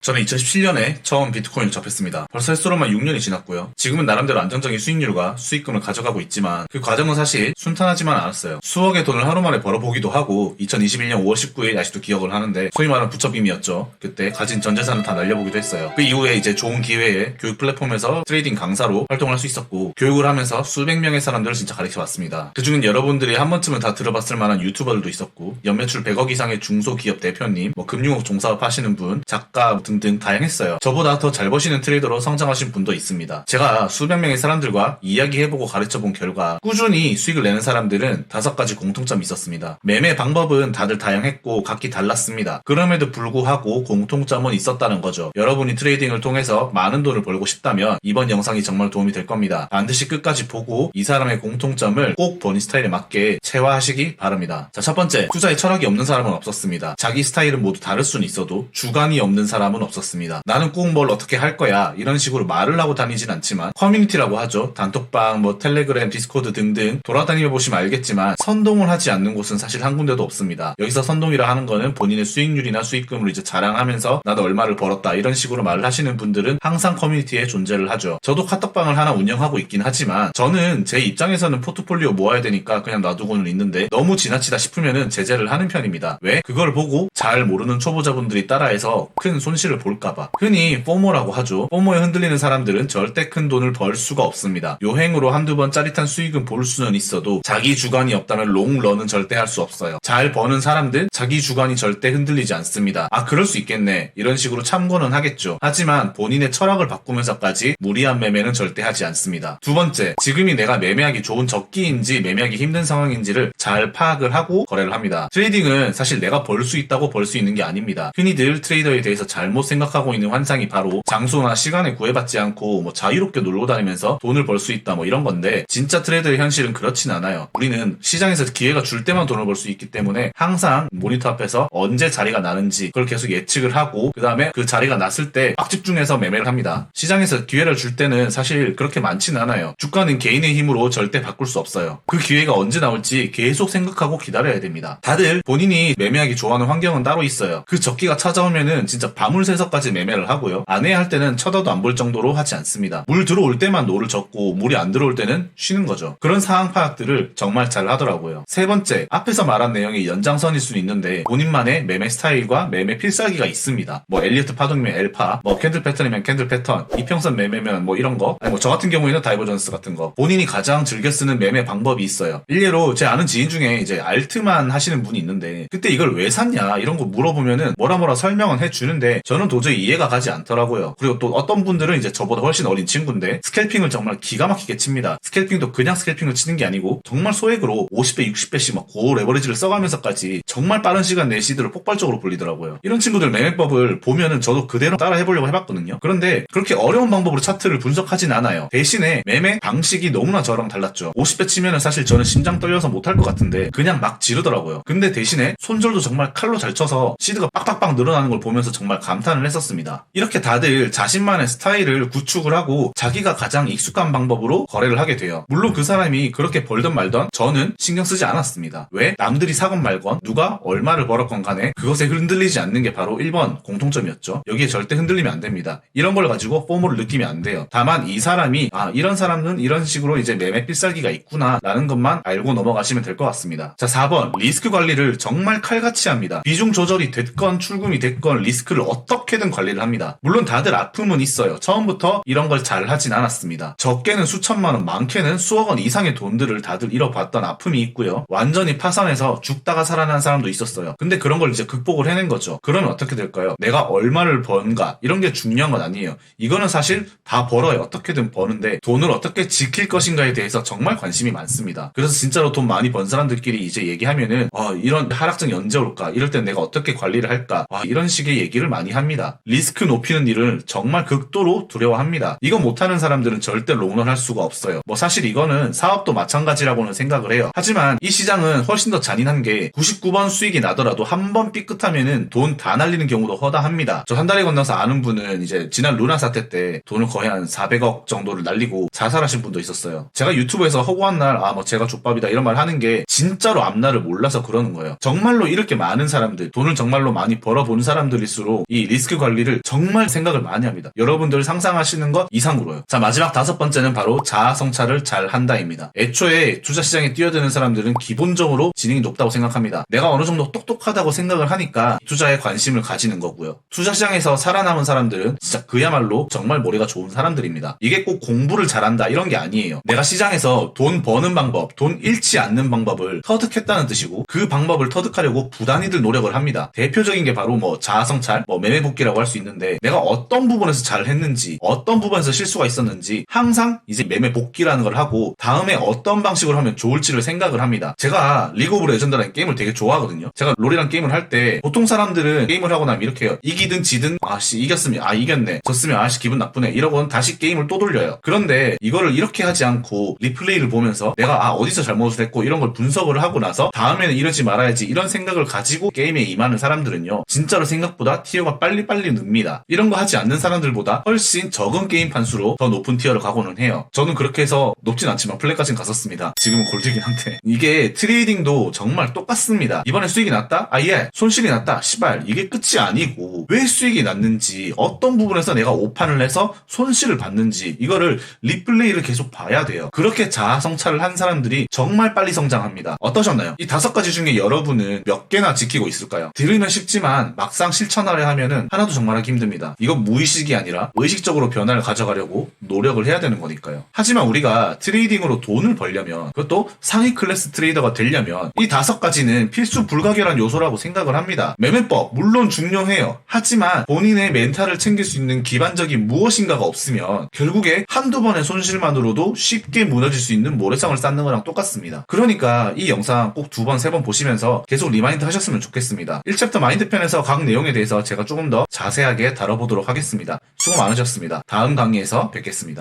저는 2017년에 처음 비트코인을 접했습니다. 벌써 횟수로만 6년이 지났고요. 지금은 나름대로 안정적인 수익률과 수익금을 가져가고 있지만 그 과정은 사실 순탄하지만 않았어요. 수억의 돈을 하루 만에 벌어보기도 하고 2021년 5월 19일 아직도 기억을 하는데 소위 말하는 부처빔이었죠. 그때 가진 전 재산을 다 날려보기도 했어요. 그 이후에 이제 좋은 기회에 교육 플랫폼에서 트레이딩 강사로 활동을 할 수 있었고 교육을 하면서 수백 명의 사람들을 진짜 가르쳐봤습니다. 그중엔 여러분들이 한 번쯤은 다 들어봤을 만한 유튜버들도 있었고 연매출 100억 이상의 중소기업 대표님, 금융업 종사업 하시는 분, 작가 등등 다양했어요. 저보다 더 잘 버시는 트레이더로 성장하신 분도 있습니다. 제가 수백 명의 사람들과 이야기해보고 가르쳐본 결과 꾸준히 수익을 내는 사람들은 5가지 공통점이 있었습니다. 매매 방법은 다들 다양했고 각기 달랐습니다. 그럼에도 불구하고 공통점은 있었다는 거죠. 여러분이 트레이딩을 통해서 많은 돈을 벌고 싶다면 이번 영상이 정말 도움이 될 겁니다. 반드시 끝까지 보고 이 사람의 공통점을 꼭 본인 스타일에 맞게 체화하시기 바랍니다. 자, 첫 번째, 투자에 철학이 없는 사람은 없었습니다. 자기 스타일은 모두 다를 수는 있어도 주관이 없는 사람은 없었습니다. 나는 꼭 뭘 어떻게 할 거야 이런 식으로 말을 하고 다니진 않지만 커뮤니티라고 하죠. 단톡방, 텔레그램, 디스코드 등등 돌아다니며 보시면 알겠지만 선동을 하지 않는 곳은 사실 한 군데도 없습니다. 여기서 선동이라 하는 거는 본인의 수익률이나 수익금을 이제 자랑하면서 나도 얼마를 벌었다 이런 식으로 말을 하시는 분들은 항상 커뮤니티에 존재를 하죠. 저도 카톡방을 하나 운영하고 있긴 하지만 저는 제 입장에서는 포트폴리오 모아야 되니까 그냥 놔두고는 있는데 너무 지나치다 싶으면은 제재를 하는 편입니다. 왜? 그걸 보고 잘 모르는 초보자분들이 따라해서 큰 손실을 볼까봐. 흔히 포모라고 하죠. 포모에 흔들리는 사람들은 절대 큰 돈을 벌 수가 없습니다. 요행으로 한두 번 짜릿한 수익은 볼 수는 있어도 자기 주관이 없다면 롱런은 절대 할 수 없어요. 잘 버는 사람들 자기 주관이 절대 흔들리지 않습니다. 그럴 수 있겠네 이런 식으로 참고는 하겠죠. 하지만 본인의 철학을 바꾸면서까지 무리한 매매는 절대 하지 않습니다. 두 번째, 지금이 내가 매매하기 좋은 적기인지 매매하기 힘든 상황인지를 잘 파악을 하고 거래를 합니다. 트레이딩은 사실 내가 벌 수 있다고 벌 수 있는 게 아닙니다. 흔히들 트레이더에 대해서 잘못 생각하고 있는 환상이 바로 장소나 시간에 구애받지 않고 자유롭게 놀고 다니면서 돈을 벌 수 있다 이런 건데 진짜 트레이더의 현실은 그렇진 않아요. 우리는 시장에서 기회가 줄 때만 돈을 벌 수 있기 때문에 항상 모니터 앞에서 언제 자리가 나는지 그걸 계속 예측을 하고 그 다음에 그 자리가 났을 때 빡 집중해서 매매를 합니다. 시장에서 기회를 줄 때는 사실 그렇게 많진 않아요. 주가는 개인의 힘으로 절대 바꿀 수 없어요. 그 기회가 언제 나올지 계속 생각하고 기다려야 됩니다. 다들 본인이 매매하기 좋아하는 환경은 따로 있어요. 그 적기가 찾아오면은 진짜 밤을 새서까지 매매를 하고요. 안 해야 할 때는 쳐다도 안 볼 정도로 하지 않습니다. 물 들어올 때만 노를 젓고 물이 안 들어올 때는 쉬는 거죠. 그런 상황 파악들을 정말 잘 하더라고요. 세 번째, 앞에서 말한 내용이 연장선일 수는 있는데 본인만의 매매 스타일과 매매 필살기가 있습니다. 엘리어트 파동이면 엘파, 캔들 패턴이면 캔들 패턴, 이평선 매매면 이런 거, 저 같은 경우에는 다이버전스 같은 거. 본인이 가장 즐겨 쓰는 매매 방법이 있어요. 일례로 제 아는 지인 중에 이제 알트만 하시는 분이 있는데 그때 이걸 왜 샀냐 이런 거 물어보면은 뭐라 설명은 해주는데 저는 도저히 이해가 가지 않더라고요. 그리고 또 어떤 분들은 이제 저보다 훨씬 어린 친구인데 스캘핑을 정말 기가 막히게 칩니다. 스캘핑도 그냥 스캘핑을 치는 게 아니고 정말 소액으로 50배, 60배씩 고 레버리지를 써가면서까지 정말 빠른 시간 내에 시드를 폭발적으로 불리더라고요. 이런 친구들 매매법을 보면은 저도 그대로 따라 해보려고 해봤거든요. 그런데 그렇게 어려운 방법으로 차트를 분석하진 않아요. 대신에 매매 방식이 너무나 저랑 달랐죠. 50배 치면은 사실 저는 심장 떨려서 못할 것 같은데 그냥 막 지르더라고요. 근데 대신에 손절도 정말 칼로 잘 쳐서 시드가 빡빡빡 늘어나는 걸 보면서 정말 감탄을 했었습니다. 이렇게 다들 자신만의 스타일을 구축을 하고 자기가 가장 익숙한 방법으로 거래를 하게 돼요. 물론 그 사람이 그렇게 벌던 말던 저는 신경 쓰지 않았습니다. 왜? 남들이 사건 말건 누가 얼마를 벌었건 간에 그것에 흔들리지 않는 게 바로 1번 공통점이었죠. 여기에 절대 흔들리면 안 됩니다. 이런 걸 가지고 포모를 느끼면 안 돼요. 다만 이 사람이 이런 사람은 이런 식으로 이제 매매 필살기가 있구나 라는 것만 알고 넘어가시면 될 것 같습니다. 자, 4번, 리스크 관리를 정말 칼같이 합니다. 비중 조절이 됐건 출금이 됐건 리스크를 어떻게든 관리를 합니다. 물론 다들 아픔은 있어요. 처음부터 이런 걸 잘 하진 않았습니다. 적게는 수천만 원, 많게는 수억 원 이상의 돈들을 다들 잃어봤던 아픔이 있고요. 완전히 파산해서 죽다가 살아난 사람도 있었어요. 근데 그런 걸 이제 극복을 해낸 거죠. 그러면 어떻게 될까요? 내가 얼마를 번가 이런 게 중요한 건 아니에요. 이거는 사실 다 벌어요. 어떻게든 버는데 돈을 어떻게 지킬 것인가에 대해서 정말 관심이 많습니다. 그래서 진짜로 돈 많이 번 사람들끼리 이제 얘기하면은 이런 하락장이 언제 올까? 이럴 땐 내가 어떻게 관리를 할까? 이런 식의 얘기를 많이 합니다. 리스크 높이는 일을 정말 극도로 두려워합니다. 이거 못하는 사람들은 절대 롱런 할 수가 없어요. 사실 이거는 사업도 마찬가지라고는 생각을 해요. 하지만 이 시장은 훨씬 더 잔인한 게 99번 수익이 나더라도 한 번 삐끗하면은 돈 다 날리는 경우도 허다합니다. 저 한 달에 건너서 아는 분은 이제 지난 루나 사태 때 돈을 거의 한 400억 정도를 날리고 자살하신 분도 있었어요. 제가 유튜브에서 허구한 날 제가 족밥이다 이런 말 하는 게 진짜로 앞날을 몰라서 그러는 거예요. 정말로 이렇게 많은 사람들, 돈을 정말로 많이 벌어본 사람들일수록 이 리스크 관리를 정말 생각을 많이 합니다. 여러분들 상상하시는 것 이상으로요. 자, 마지막 5번째는 바로 자아 성찰을 잘 한다입니다. 애초에 투자 시장에 뛰어드는 사람들은 기본적으로 지능이 높다고 생각합니다. 내가 어느 정도 똑똑하다고 생각을 하니까 투자에 관심을 가지는 거고요. 투자 시장에서 살아남은 사람들은 진짜 그야말로 정말 머리가 좋은 사람들입니다. 이게 꼭 공부를 잘한다 이런 게 아니에요. 내가 시장에서 돈 버는 방법, 돈 잃지 않는 방법을 터득했다는 뜻이고, 그 방법을 터득하려고 부단히들 노력을 합니다. 대표적인 게 바로 자아 성찰, 매매 복귀라고 할 수 있는데, 내가 어떤 부분에서 잘 했는지, 어떤 부분에서 실수가 있었는지 항상 이제 매매 복귀라는 걸 하고, 다음에 어떤 방식으로 하면 좋을지를 생각을 합니다. 제가 리그 오브 레전드라는 게임을 되게 좋아하거든요. 제가 롤이란 게임을 할 때 보통 사람들은 게임을 하고 나면 이렇게 해요. 이기든 지든 아씨 이겼으면 이겼네, 졌으면 아씨 기분 나쁘네 이러고는 다시 게임을 또 돌려요. 그런데 이거를 이렇게 하지 않고 리플레이를 보면서 내가 어디서 잘못을 했고 이런 걸 분석을 하고 나서 다음에는 이러지 말아야지 이런 생각을 가지고 게임에 임하는 사람들은요, 진짜로 생각보다 티어가 빨리빨리 늡니다. 이런 거 하지 않는 사람들보다 훨씬 적은 게임 판수로 더 높은 티어를 가고는 해요. 저는 그렇게 해서 높진 않지만 플랫까지는 갔었습니다. 지금은 골드긴 한데, 이게 트레이딩도 정말 똑같습니다. 이번에 수익이 났다? 예. 손실이 났다? 시발. 이게 끝이 아니고 왜 수익이 났는지, 어떤 부분에서 내가 오판을 해서 손실을 봤는지, 이거를 리플레이를 계속 봐야 돼요. 그렇게 자아 성찰을 한 사람들이 정말 빨리 성장합니다. 어떠셨나요? 이 5가지 중에 여러분은 몇 개나 지키고 있을까요? 들으면 쉽지만 막상 실천하려 하면은 하나도 정말 하기 힘듭니다. 이건 무의식이 아니라 의식적으로 변화를 가져가려고 노력을 해야 되는 거니까요. 하지만 우리가 트레이딩으로 돈을 벌려면, 그것도 상위 클래스 트레이더가 되려면 이 5가지는 필수 불가결한 요소라고 생각을 합니다. 매매법 물론 중요해요. 하지만 본인의 멘탈을 챙길 수 있는 기반적인 무엇인가가 없으면 결국에 한두 번의 손실만으로도 쉽게 무너질 수 있는 모래성을 쌓는 거랑 똑같습니다. 그러니까 이 영상 꼭 2번, 3번 보시면서 계속 리마인드 하셨으면 좋겠습니다. 1챕터 마인드 편에서 각 내용에 대해서 제가 조금 더 자세하게 다뤄보도록 하겠습니다. 수고 많으셨습니다. 다음 강의에서 뵙겠습니다.